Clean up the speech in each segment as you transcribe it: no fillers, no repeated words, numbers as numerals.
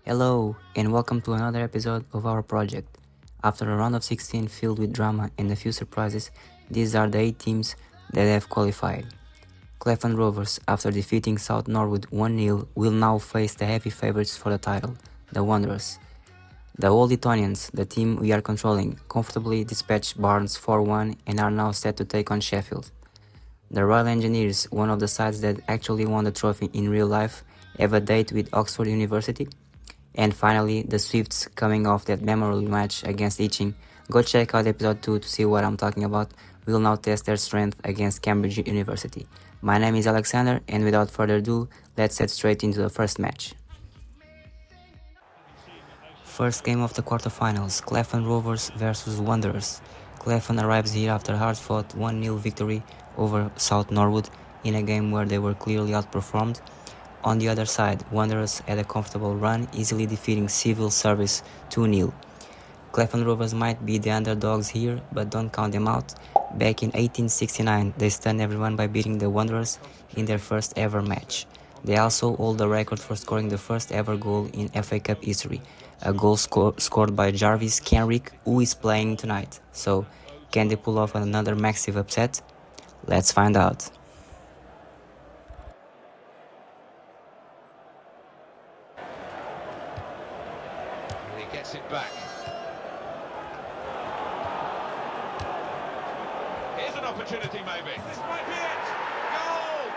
Hello, and welcome to another episode of our project. After a round of 16 filled with drama and a few surprises, these are the 8 teams that have qualified. Clapham Rovers, after defeating South Norwood 1-0, will now face the heavy favourites for the title, the Wanderers. The Old Etonians, the team we are controlling, comfortably dispatched Barnes 4-1 and are now set to take on Sheffield. The Royal Engineers, one of the sides that actually won the trophy in real life, have a date with Oxford University. And finally, the Swifts, coming off that memorable match against Itching. Go check out episode 2 to see what I'm talking about. We'll now test their strength against Cambridge University. My name is Alexander, and without further ado, let's head straight into the first match. First game of the quarterfinals, Clapham Rovers versus Wanderers. Clapham arrives here after a hard-fought 1-0 victory over South Norwood in a game where they were clearly outperformed. On the other side, Wanderers had a comfortable run, easily defeating Civil Service 2-0. Clapham Rovers might be the underdogs here, but don't count them out. Back in 1869, they stunned everyone by beating the Wanderers in their first ever match. They also hold the record for scoring the first ever goal in FA Cup history, a goal scored by Jarvis Kenrick, who is playing tonight. So, can they pull off another massive upset? Let's find out. He gets it back. Here's an opportunity, maybe. This might be it. Goal!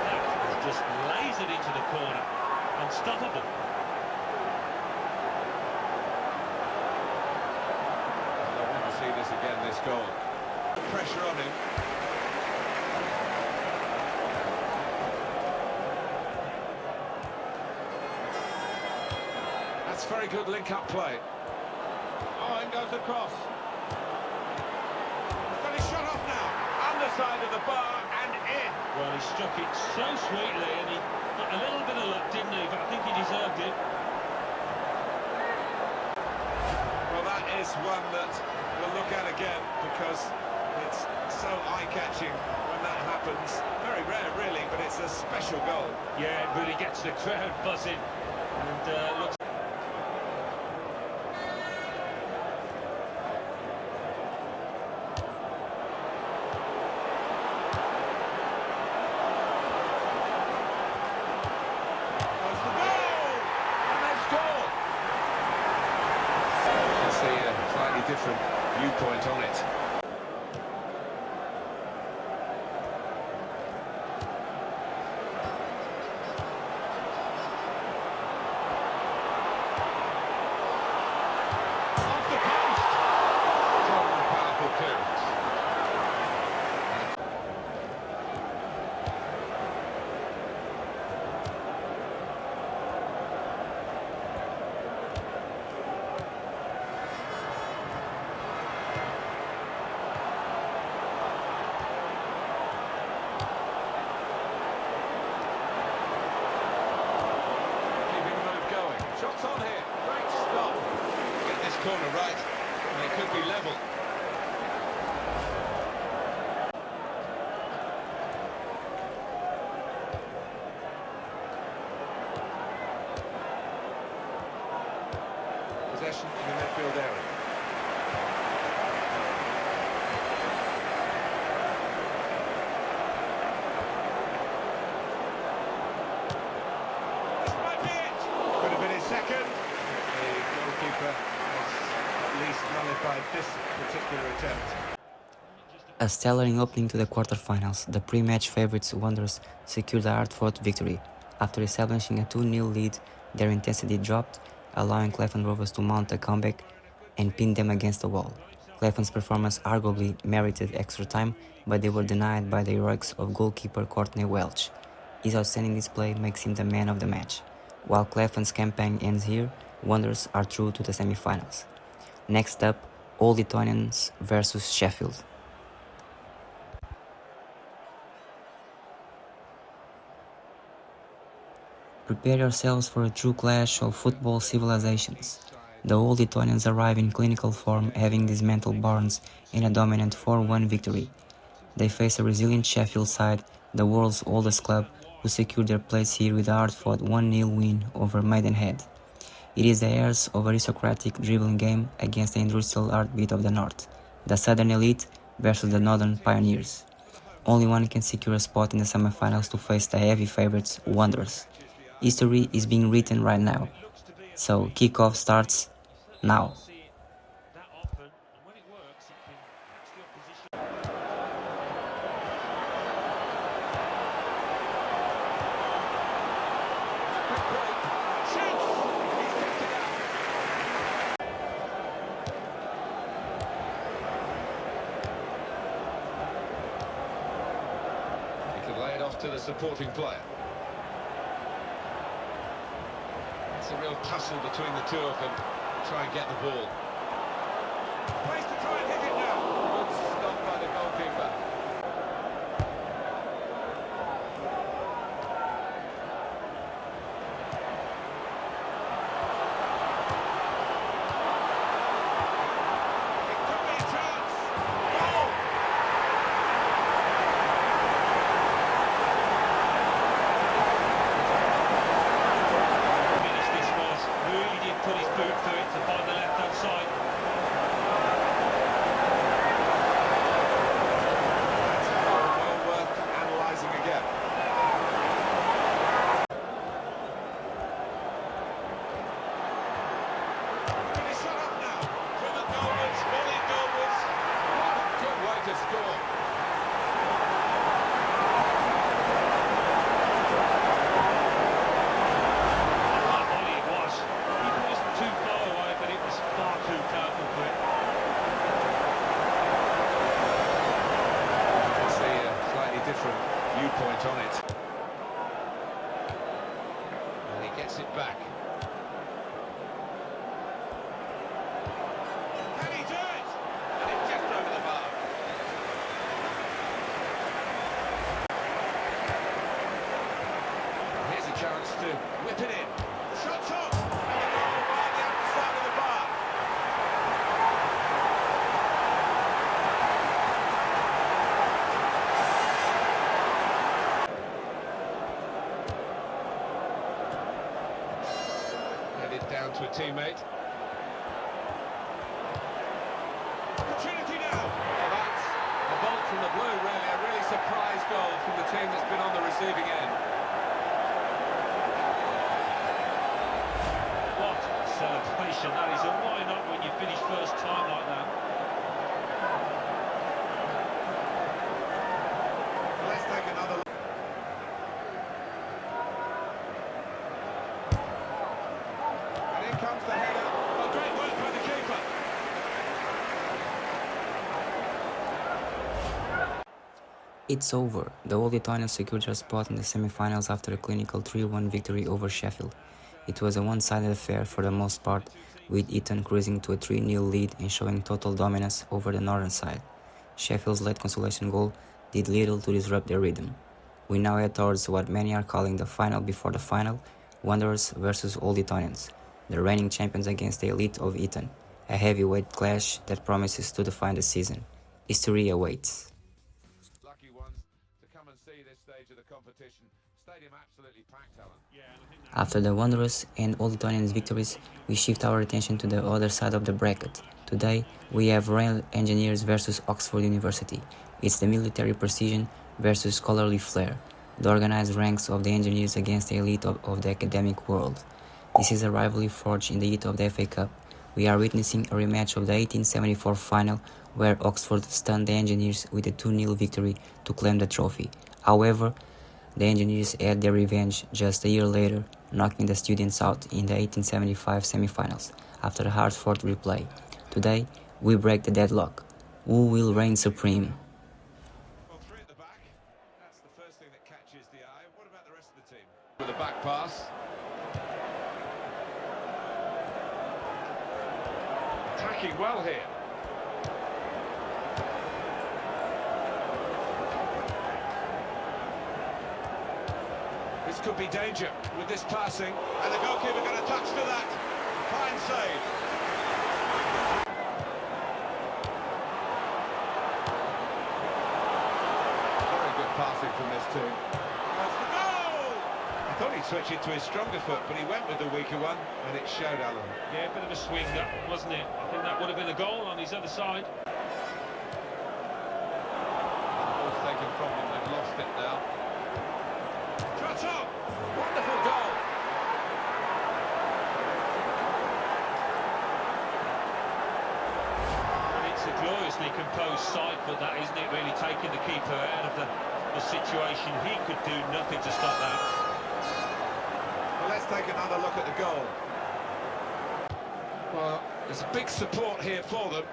That just lays it into the corner. Unstoppable. Well, I want to see this again, this goal. Pressure on him. That's very good link-up play. Oh, in goes the cross. Got his shot off now. Underside of the bar and in. Well, he struck it so sweetly, and he got a little bit of luck, didn't he? But I think he deserved it. Well, that is one that we'll look at again because it's so eye-catching when that happens. Very rare, really, but it's a special goal. Yeah, it really gets the crowd buzzing. And looks. Goes the goal! And they score! You can see a slightly different viewpoint on it. Off the post! Strong and powerful clearance. Keeping the move going. Shots on here. Great stop. Get this corner right, and it could be level. Possession in the midfield area. This might be it. Could have been his second. The goalkeeper has at least nullified this particular attempt. A stellar opening to the quarterfinals, the pre-match favourites Wanderers secured a hard-fought victory. After establishing a 2-0 lead, their intensity dropped, allowing Clapham Rovers to mount a comeback and pin them against the wall. Clapham's performance arguably merited extra time, but they were denied by the heroics of goalkeeper Courtney Welch. His outstanding display makes him the man of the match. While Clapham's campaign ends here, Wanderers are through to the semi-finals. Next up, Old Etonians versus Sheffield. Prepare yourselves for a true clash of football civilizations. The Old Etonians arrive in clinical form, having dismantled Barnes in a dominant 4-1 victory. They face a resilient Sheffield side, the world's oldest club, who secured their place here with a hard-fought 1-0 win over Maidenhead. It is the heirs of aristocratic dribbling game against the industrial heartbeat of the North, the Southern elite versus the Northern pioneers. Only one can secure a spot in the semi-finals to face the heavy favorites, Wanderers. History is being written right now, so kickoff starts now. That often, and when it works, it can catch the opposition. Quick break. Shoots! He's kept it out. He can lay it off to the supporting player. It's a real tussle between the two of them. Try and get the ball. Place to try and hit it now. Good stop by the goalkeeper. It could be a chance. Goal! Finish this was. Really did put his boot through it to find the left-hand side. Well worth analysing again. Can he shut up now? Driven goalwards, volleyed goalwards. What a good way to score. What volley it was. It wasn't too far away, but it was far too powerful for it. You can see a slightly different viewpoint on it. And he gets it back. Can he do it? And it's just over the bar. Here's a chance to whip it in. The shot's on! And the goal by the outside of the bar. Headed down to a teammate. Opportunity now! Well, that's a bolt from the blue, really. A really surprise goal from the team that's been on the receiving end. What a celebration that is, and why not when you finish first time like that? Let's take another look. And in comes the header. Oh, great work by the keeper. It's over. The Old Etonians secured their spot in the semi-finals after a clinical 3-1 victory over Sheffield. It was a one-sided affair for the most part, with Eton cruising to a 3-0 lead and showing total dominance over the northern side. Sheffield's late consolation goal did little to disrupt their rhythm. We now head towards what many are calling the final before the final, Wanderers versus Old Etonians, the reigning champions against the elite of Eton, a heavyweight clash that promises to define the season. History awaits. Lucky ones to come and see this stage of the competition. Stadium absolutely packed, Alan. After the Wanderers and Old Etonians victories, we shift our attention to the other side of the bracket. Today, we have Royal Engineers versus Oxford University. It's the military precision versus scholarly flair, the organized ranks of the engineers against the elite of the academic world. This is a rivalry forged in the heat of the FA Cup. We are witnessing a rematch of the 1874 final, where Oxford stunned the engineers with a 2-0 victory to claim the trophy. However, the engineers had their revenge just a year later, knocking the students out in the 1875 semi-finals after a hard-fought replay. Today, we break the deadlock. Who will reign supreme? Well, three at the back. That's the first thing that catches the eye. What about the rest of the team? With a back pass. Attacking well here. This could be danger with this passing, and the goalkeeper going to touch to that. Fine save. missing from this team. That's the goal! I thought he'd switch into his stronger foot, but he went with the weaker one, and it's showdown. Yeah, a bit of a swing, that wasn't it? I think that would have been a goal on his other side. Ball's taken from him, they've lost it now. Shot up! Wonderful goal! And it's a gloriously composed side, but that isn't it, really taking the keeper out of the situation. He could do nothing to stop that. Well, let's take another look at the goal. Well, there's a big support here for them,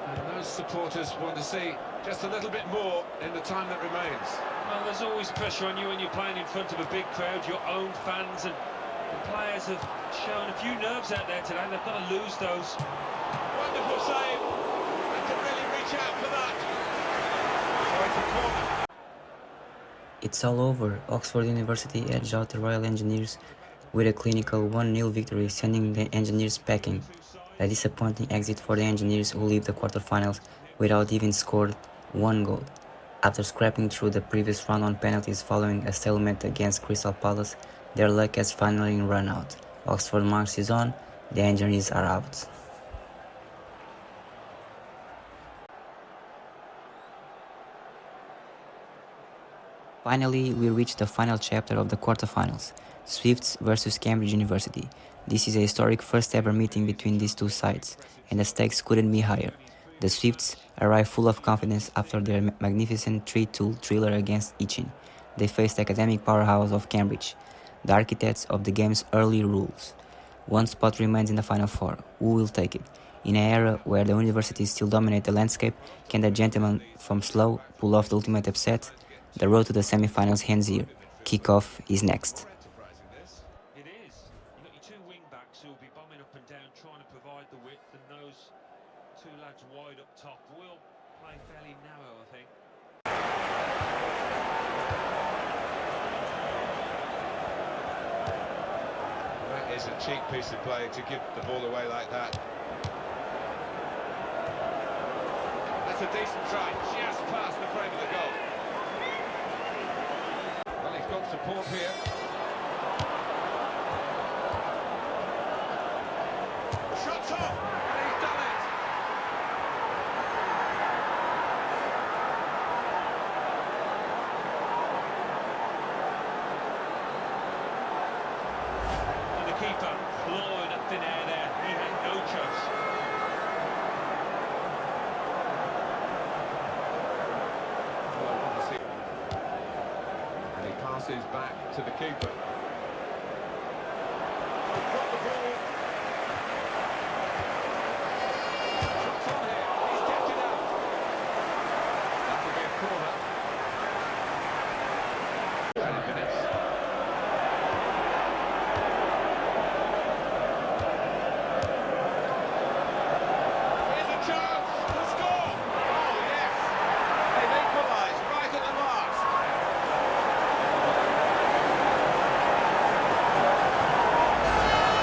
and those supporters want to see just a little bit more in the time that remains. Well, there's always pressure on you when you're playing in front of a big crowd, your own fans, and the players have shown a few nerves out there today. They've got to lose those. Wonderful save, and to really reach out for that. So it's a corner. It's all over. Oxford University edged out the Royal Engineers with a clinical 1-0 victory, sending the Engineers packing. A disappointing exit for the Engineers, who leave the quarterfinals without even scored one goal. After scrapping through the previous round on penalties following a stalemate against Crystal Palace, their luck has finally run out. Oxford marches on, the Engineers are out. Finally, we reached the final chapter of the quarterfinals, Swifts versus Cambridge University. This is a historic first ever meeting between these two sides, and the stakes couldn't be higher. The Swifts arrive full of confidence after their magnificent 3-2 thriller against Itchin. They faced academic powerhouse of Cambridge, the architects of the game's early rules. One spot remains in the Final Four. Who will take it? In an era where the universities still dominate the landscape, can the gentleman from Slough pull off the ultimate upset? The road to the semi-finals ends here. Kickoff is next. It is. You've got your two wing-backs who'll be bombing up and down, trying to provide the width, and those two lads wide up top will play fairly narrow, I think. That is a cheap piece of play to give the ball away like that. That's a decent try, just past the frame of the goal. Well, he's got support here. Shot up, and he's done it. And the keeper clawing at thin air there. He had no choice. And he passes back to the keeper. Got the ball. Shots on here. He's kept it out. That will be a corner. 20 minutes. Here's a chance to score. Oh, yes. They've equalised right at the last.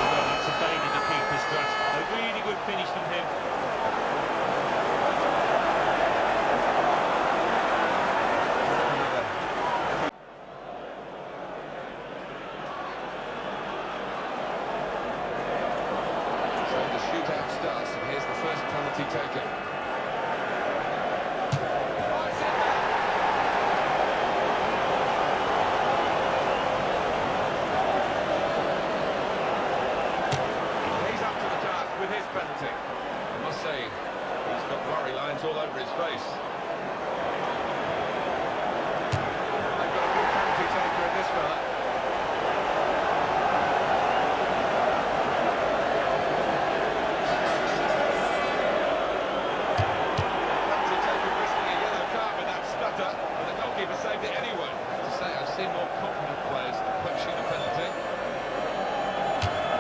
Well, that's evaded the keeper's grasp. A really good finish from him. So the shootout starts, and here's the first penalty taken. Fires it now. He's up to the task with his penalty. I must say, he's got worry lines all over his face. They've got a good penalty taker in this fella. Penalty taker risking a yellow card with that stutter, but the goalkeeper saved it anyway. I have to say, I've seen more confident players punching a penalty.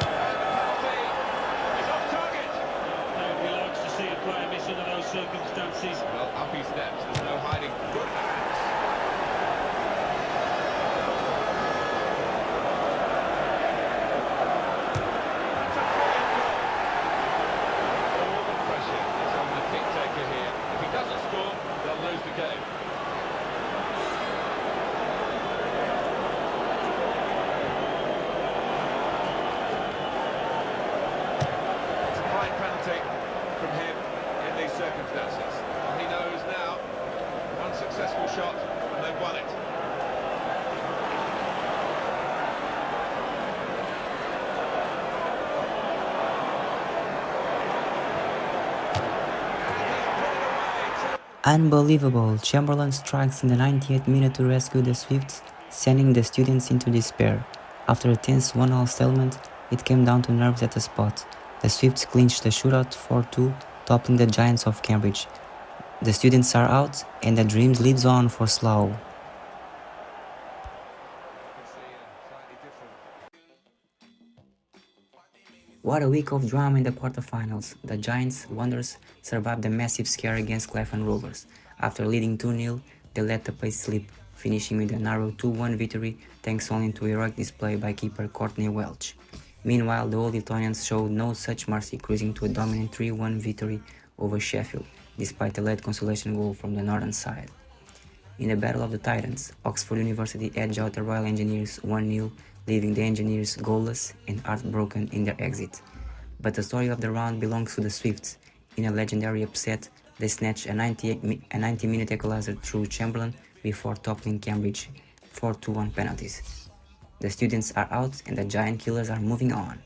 And the penalty is off target. Nobody likes to see a player miss under those circumstances. Well, up he steps, there's no hiding. Good hands. That's a brilliant goal. All the pressure is on the kick taker here. If he doesn't score, they'll lose the game. won it. Unbelievable! Chamberlain strikes in the 98th minute to rescue the Swifts, sending the students into despair. After a tense 1-all stalemate, it came down to nerves at the spot. The Swifts clinched the shootout 4-2, toppling the Giants of Cambridge. The students are out, and the dreams lives on for Slough. What a week of drama in the quarterfinals. The Giants Wanderers survived a massive scare against Clapham Rovers. After leading 2-0, they let the pace slip, finishing with a narrow 2-1 victory thanks only to a heroic display by keeper Courtney Welch. Meanwhile, the Old Etonians showed no such mercy, cruising to a dominant 3-1 victory over Sheffield, despite a late consolation goal from the northern side. In the Battle of the Titans, Oxford University edged out the Royal Engineers 1-0, leaving the Engineers goalless and heartbroken in their exit. But the story of the round belongs to the Swifts. In a legendary upset, they snatched a 90-minute equalizer through Chamberlain before toppling Cambridge 4-1 penalties. The students are out and the giant killers are moving on.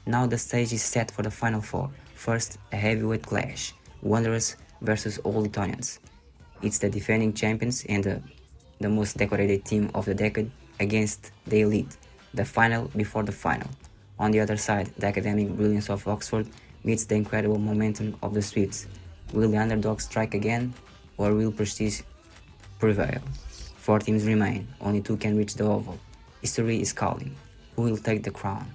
Now the stage is set for the Final Four. First, a heavyweight clash, Wanderers versus Old Etonians. It's the defending champions and the most decorated team of the decade against the elite, the final before the final. On the other side, the academic brilliance of Oxford meets the incredible momentum of the Swifts. Will the underdogs strike again, or will prestige prevail? 4 teams remain, only 2 can reach the Oval. History is calling. Who will take the crown?